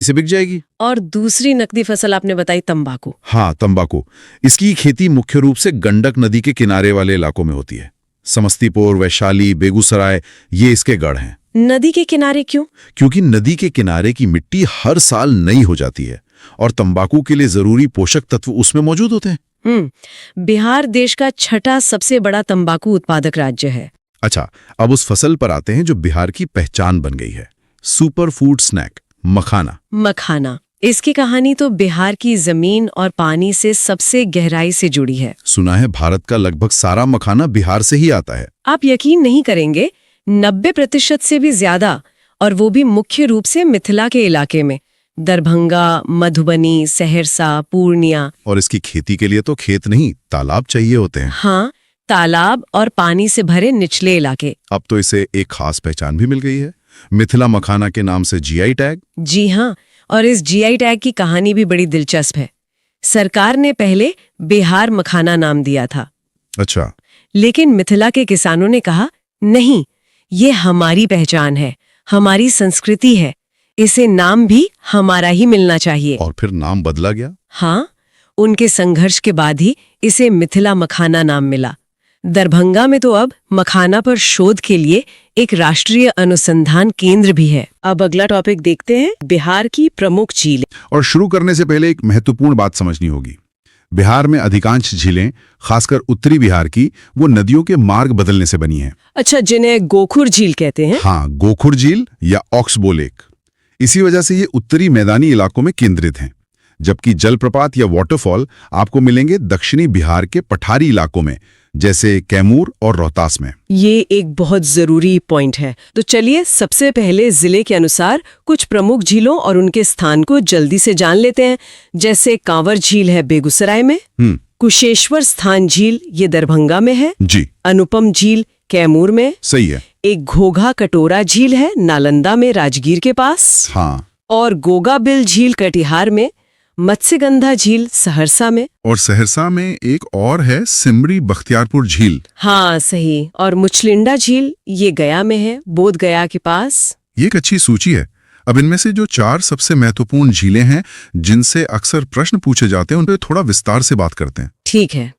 से बिक जाएगी। और दूसरी नकदी फसल आपने बताई तंबाकू। हाँ, तंबाकू। इसकी खेती मुख्य रूप से गंडक नदी के किनारे वाले इलाकों में होती है। समस्तीपुर, वैशाली, बेगूसराय ये इसके गढ़ हैं। नदी के किनारे क्यों? क्योंकि नदी के किनारे की मिट्टी हर साल नई हो जाती है और तंबाकू के लिए जरूरी पोषक तत्व उसमें मौजूद होते हैं। बिहार देश का छठा सबसे बड़ा तंबाकू उत्पादक राज्य है। अच्छा, अब उस फसल पर आते हैं जो बिहार की पहचान बन गई है, सुपर फूड स्नैक मखाना। मखाना, इसकी कहानी तो बिहार की जमीन और पानी से सबसे गहराई से जुड़ी है। सुना है भारत का लगभग सारा मखाना बिहार से ही आता है। आप यकीन नहीं करेंगे, 90% से भी ज्यादा, और वो भी मुख्य रूप से मिथिला के इलाके में, दरभंगा, मधुबनी, सहरसा, पूर्णिया। और इसकी खेती के लिए तो खेत नहीं, तालाब चाहिए होते हैं। हाँ, तालाब और पानी से भरे निचले इलाके। अब तो इसे एक खास पहचान भी मिल गई है, मिथिला मखाना के नाम से जीआई टैग। जी हाँ, और इस जीआई टैग की कहानी भी बड़ी दिलचस्प है। सरकार ने पहले बिहार मखाना नाम दिया था। अच्छा। लेकिन मिथिला के किसानों ने कहा, नहीं, ये हमारी पहचान है, हमारी संस्कृति है, इसे नाम भी हमारा ही मिलना चाहिए। और फिर नाम बदला गया। हाँ, उनके संघर्ष के बाद ही इसे मिथिला मखाना नाम मिला। दरभंगा में तो अब मखाना पर शोध के लिए एक राष्ट्रीय अनुसंधान केंद्र भी है। अब अगला टॉपिक देखते हैं, बिहार की प्रमुख झीलें। और शुरू करने से पहले एक महत्वपूर्ण बात समझनी होगी। बिहार में अधिकांश झीलें, खासकर उत्तरी बिहार की, वो नदियों के मार्ग बदलने से बनी हैं। अच्छा, जिन्हें गोखुर झील कहते हैं। हाँ, गोखुर झील या ऑक्सबो लेक। इसी वजह से ये उत्तरी मैदानी इलाकों में केंद्रित हैं, जबकि जलप्रपात या वाटरफॉल आपको मिलेंगे दक्षिणी बिहार के पठारी इलाकों में, जैसे कैमूर और रोहतास में। ये एक बहुत जरूरी पॉइंट है। तो चलिए सबसे पहले जिले के अनुसार कुछ प्रमुख झीलों और उनके स्थान को जल्दी से जान लेते हैं। जैसे कांवर झील है बेगूसराय में, कुशेश्वर स्थान झील ये दरभंगा में है जी, अनुपम झील कैमूर में, सही है, एक घोघा कटोरा झील है नालंदा में राजगीर के पास, हाँ, और गोगाबिल झील कटिहार में, मत्स्यगंधा झील सहरसा में, और सहरसा में एक और है सिमरी बख्तियारपुर झील। हाँ सही, और मुचलिंडा झील ये गया में है, बोध गया के पास। ये एक अच्छी सूची है। अब इनमें से जो 4 सबसे महत्वपूर्ण झीलें हैं जिनसे अक्सर प्रश्न पूछे जाते हैं, उन पर थोड़ा विस्तार से बात करते हैं। ठीक है,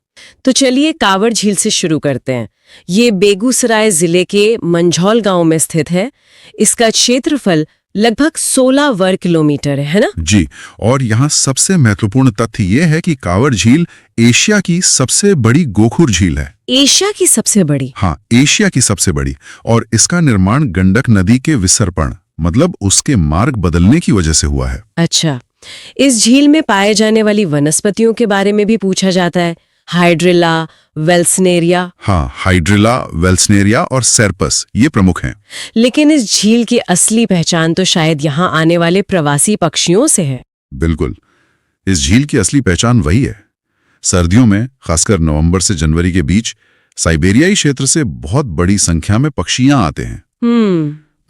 तो चलिए कांवर झील से शुरू करते हैं। ये बेगूसराय जिले के मंझौल गांव में स्थित है। इसका क्षेत्रफल लगभग 16 वर्ग किलोमीटर है ना? जी, और यहाँ सबसे महत्वपूर्ण तथ्य ये है कि कांवर झील एशिया की सबसे बड़ी गोखुर झील है। एशिया की सबसे बड़ी? हाँ, एशिया की सबसे बड़ी। और इसका निर्माण गंडक नदी के विसर्पण, मतलब उसके मार्ग बदलने की वजह से हुआ है। अच्छा, इस झील में पाए जाने वाली वनस्पतियों के बारे में भी पूछा जाता है। हाइड्रिला, वेल्सनेरिया। हाँ, हाइड्रिला, वेल्सनेरिया और सेरपस ये प्रमुख हैं। लेकिन इस झील की असली पहचान तो शायद यहाँ आने वाले प्रवासी पक्षियों से है। बिल्कुल, इस झील की असली पहचान वही है। सर्दियों में, खासकर नवंबर से जनवरी के बीच, साइबेरियाई क्षेत्र से बहुत बड़ी संख्या में पक्षियां आते हैं।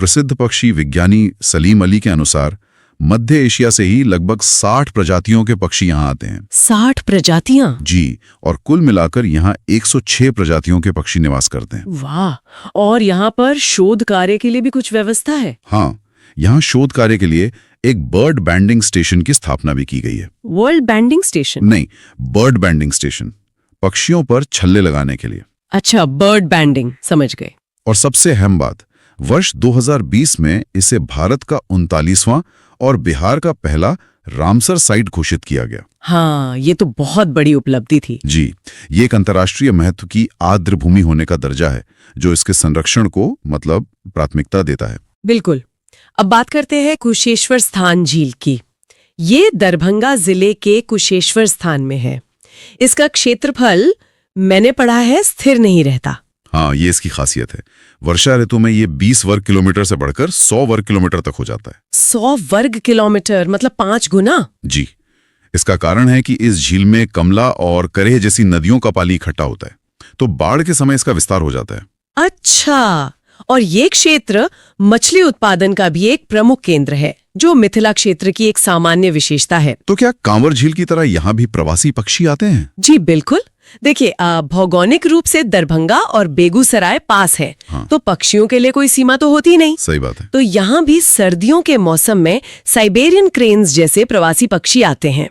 प्रसिद्ध पक्षी विज्ञानी सलीम अली के अनुसार मध्य एशिया से ही लगभग 60 प्रजातियों के पक्षी यहाँ आते हैं। 60 प्रजातियां? जी, और कुल मिलाकर यहाँ 106 प्रजातियों के पक्षी निवास करते हैं। वाह! और यहाँ पर शोध कार्य के लिए भी कुछ व्यवस्था है? हाँ, यहाँ शोध कार्य के लिए एक बर्ड बैंडिंग स्टेशन की स्थापना भी की गई है। World banding station? नहीं, बर्ड बैंडिंग स्टेशन, पक्षियों पर छल्ले लगाने के लिए। अच्छा, बर्ड बैंडिंग, समझ गए। और सबसे अहम बात, वर्ष 2020 में इसे भारत का 39वां और बिहार का पहला रामसर साइट घोषित किया गया। हाँ, ये तो बहुत बड़ी उपलब्धि थी। जी, ये एक अंतर्राष्ट्रीय महत्व की आर्द्र भूमि होने का दर्जा है, जो इसके संरक्षण को मतलब प्राथमिकता देता है। बिल्कुल। अब बात करते हैं कुशेश्वर स्थान झील की। ये दरभंगा जिले के कुशेश्वर स्थान में है। इसका क्षेत्रफल मैंने पढ़ा है स्थिर नहीं रहता। हाँ, ये इसकी खासियत है। वर्षा ऋतु में ये 20 वर्ग किलोमीटर से बढ़कर 100 वर्ग किलोमीटर तक हो जाता है। 100 वर्ग किलोमीटर मतलब 5 गुना? जी, इसका कारण है कि इस झील में कमला और करेह जैसी नदियों का पानी इकट्ठा होता है, तो बाढ़ के समय इसका विस्तार हो जाता है। अच्छा, और ये क्षेत्र मछली उत्पादन का भी एक प्रमुख केंद्र है, जो मिथिला क्षेत्र की एक सामान्य विशेषता है। तो क्या कांवर झील की तरह यहाँ भी प्रवासी पक्षी आते हैं? जी बिल्कुल। देखिए भौगोलिक रूप से दरभंगा और बेगूसराय पास है, हाँ। तो पक्षियों के लिए कोई सीमा तो होती नहीं। सही बात है। तो यहाँ भी सर्दियों के मौसम में साइबेरियन क्रेन्स जैसे प्रवासी पक्षी आते हैं।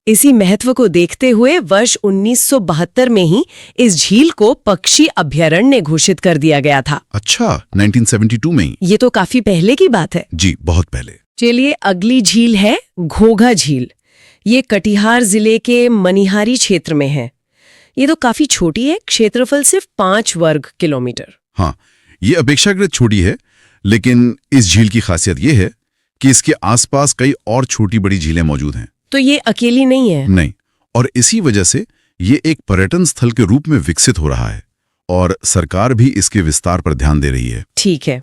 इसी महत्व को देखते हुए वर्ष 1972 में ही इस झील को पक्षी अभयारण्य घोषित कर दिया गया था। अच्छा, 1972 में ही? ये तो काफी पहले की बात है। जी, बहुत पहले। चलिए अगली झील है घोघा झील। ये कटिहार जिले के मनिहारी क्षेत्र में है। ये तो काफी छोटी है, क्षेत्रफल सिर्फ 5 वर्ग किलोमीटर। हाँ, ये अपेक्षाकृत छोटी है, लेकिन इस झील की खासियत ये है कि इसके आसपास कई और छोटी बड़ी झीलें मौजूद हैं। तो ये अकेली नहीं है? नहीं, और इसी वजह से ये एक पर्यटन स्थल के रूप में विकसित हो रहा है और सरकार भी इसके विस्तार पर ध्यान दे रही है। ठीक है।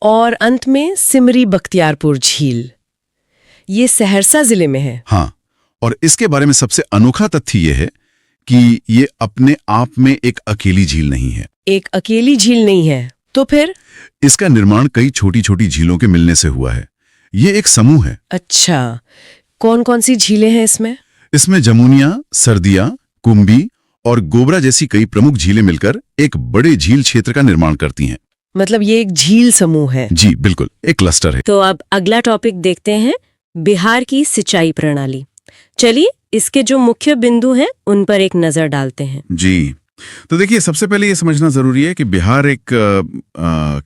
और अंत में सिमरी बख्तियारपुर झील, ये सहरसा जिले में है। हाँ, और इसके बारे में सबसे अनोखा तथ्य ये है कि ये अपने आप में एक अकेली झील नहीं है। एक अकेली झील नहीं है, तो फिर? इसका निर्माण कई छोटी छोटी झीलों के मिलने से हुआ है। ये एक समूह है। अच्छा, कौन कौन सी झीलें हैं इसमें? इसमें जमुनिया, सरदिया, कुंभी और गोबरा जैसी कई प्रमुख झीलें मिलकर एक बड़े झील क्षेत्र का निर्माण करती हैं। मतलब ये एक झील समूह है? जी बिल्कुल, एक क्लस्टर है। तो अब अगला टॉपिक देखते हैं, बिहार की सिंचाई प्रणाली। चलिए इसके जो मुख्य बिंदु हैं उन पर एक नजर डालते हैं। जी, तो देखिए, सबसे पहले ये समझना जरूरी है कि बिहार एक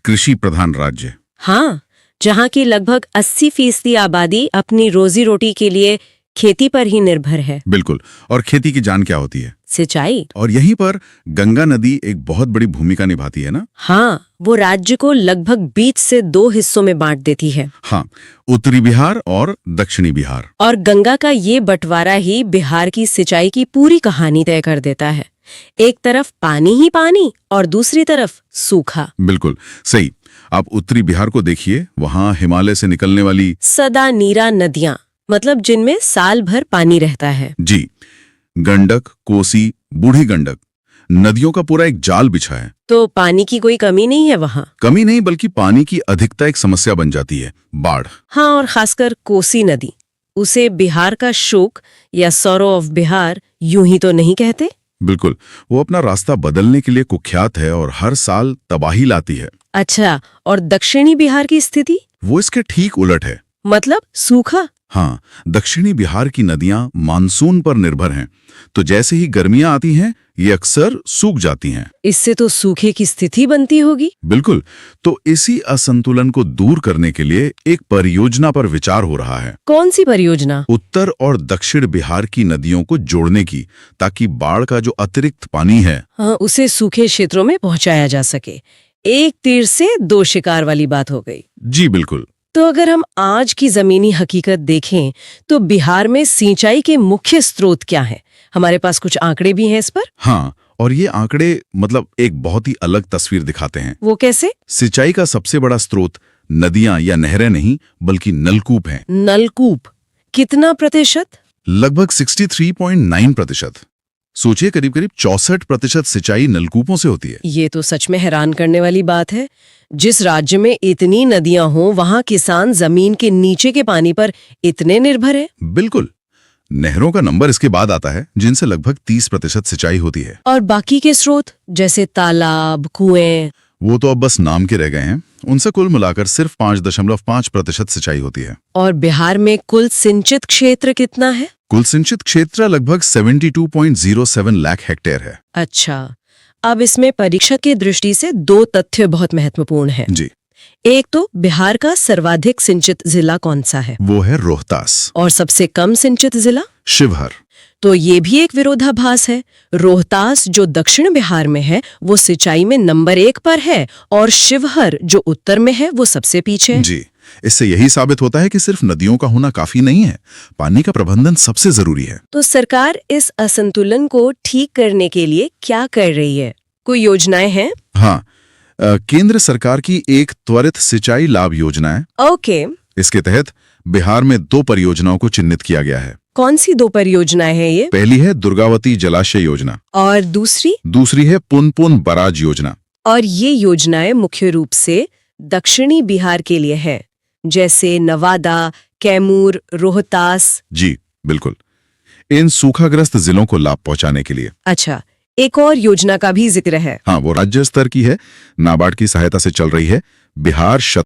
कृषि प्रधान राज्य है। हाँ, जहाँ की लगभग 80% आबादी अपनी रोजी रोटी के लिए खेती पर ही निर्भर है। बिल्कुल, और खेती की जान क्या होती है? सिंचाई। और यहीं पर गंगा नदी एक बहुत बड़ी भूमिका निभाती है ना? हाँ, वो राज्य को लगभग 20 से 2 हिस्सों में बांट देती है। हाँ, उत्तरी बिहार और दक्षिणी बिहार। और गंगा का ये बंटवारा ही बिहार की सिंचाई की पूरी कहानी तय कर देता है। एक तरफ पानी ही पानी और दूसरी तरफ सूखा। बिल्कुल सही। आप उत्तरी बिहार को देखिए, वहाँ हिमालय से निकलने वाली सदा नीरा नदियां, मतलब जिनमें साल भर पानी रहता है। जी, गंडक, कोसी, बूढ़ी गंडक, नदियों का पूरा एक जाल बिछा है। तो पानी की कोई कमी नहीं है वहाँ? कमी नहीं, बल्कि पानी की अधिकता एक समस्या बन जाती है, बाढ़। हाँ, और खासकर कोसी नदी, उसे बिहार का शोक या सौरो ऑफ बिहार यूं ही तो नहीं कहते। बिल्कुल, वो अपना रास्ता बदलने के लिए कुख्यात है और हर साल तबाही लाती है। अच्छा, और दक्षिणी बिहार की स्थिति? वो इसके ठीक उलट है। मतलब सूखा? हाँ, दक्षिणी बिहार की नदियां मानसून पर निर्भर हैं, तो जैसे ही गर्मियां आती हैं ये अक्सर सूख जाती हैं। इससे तो सूखे की स्थिति बनती होगी। बिल्कुल, तो इसी असंतुलन को दूर करने के लिए एक परियोजना पर विचार हो रहा है। कौन सी परियोजना? उत्तर और दक्षिण बिहार की नदियों को जोड़ने की, ताकि बाढ़ का जो अतिरिक्त पानी है, हाँ, उसे सूखे क्षेत्रों में पहुंचाया जा सके। एक तीर से 2 शिकार वाली बात हो गई। जी बिल्कुल। तो अगर हम आज की जमीनी हकीकत देखें तो बिहार में सिंचाई के मुख्य स्रोत क्या हैं? हमारे पास कुछ आंकड़े भी हैं इस पर। हाँ, और ये आंकड़े मतलब एक बहुत ही अलग तस्वीर दिखाते हैं। वो कैसे? सिंचाई का सबसे बड़ा स्रोत नदियां या नहरें नहीं, बल्कि नलकूप हैं। नलकूप कितना प्रतिशत? लगभग 63.9%। सोचिए, करीब करीब 64% सिंचाई नलकूपों से होती है। ये तो सच में हैरान करने वाली बात है। जिस राज्य में इतनी नदियां हों, वहां किसान जमीन के नीचे के पानी पर इतने निर्भर है। बिल्कुल, नहरों का नंबर इसके बाद आता है, जिनसे लगभग 30% सिंचाई होती है। और बाकी के स्रोत जैसे तालाब, कुएं, वो तो अब बस नाम के रह गए हैं। उनसे कुल मिलाकर सिर्फ 5.5% सिंचाई होती है। और बिहार में कुल सिंचित क्षेत्र कितना है? कुल सिंचित क्षेत्र लगभग 72.07 लाख हेक्टेयर है। अच्छा, अब इसमें परीक्षक की दृष्टि से 2 तथ्य बहुत महत्वपूर्ण हैं। जी, एक तो बिहार का सर्वाधिक सिंचित जिला कौन सा है? वो है रोहतास। और सबसे कम सिंचित जिला? शिवहर। तो ये भी एक विरोधाभास है। रोहतास जो दक्षिण बिहार में है वो सिंचाई में नंबर 1 पर है, और शिवहर जो उत्तर में है वो सबसे पीछे। जी, इससे यही साबित होता है कि सिर्फ नदियों का होना काफी नहीं है, पानी का प्रबंधन सबसे जरूरी है। तो सरकार इस असंतुलन को ठीक करने के लिए क्या कर रही है? कोई योजनाएं हैं? हाँ, केंद्र सरकार की एक त्वरित सिंचाई लाभ योजना है। ओके। इसके तहत बिहार में 2 परियोजनाओं को चिन्हित किया गया है। कौन सी 2 परियोजनाएं हैं ये? पहली है दुर्गावती जलाशय योजना। और दूसरी? दूसरी है पुनपुन बराज योजना। और ये योजनाएं मुख्य रूप से दक्षिणी बिहार के लिए है, जैसे नवादा, कैमूर, रोहतास। जी बिल्कुल। इन सूखाग्रस्त जिलों को लाभ पहुंचाने के लिए। अच्छा, एक और योजना का भी जिक्र है। हाँ, वो राज्य स्तर की है, नाबार्ड की सहायता से चल रही है, बिहार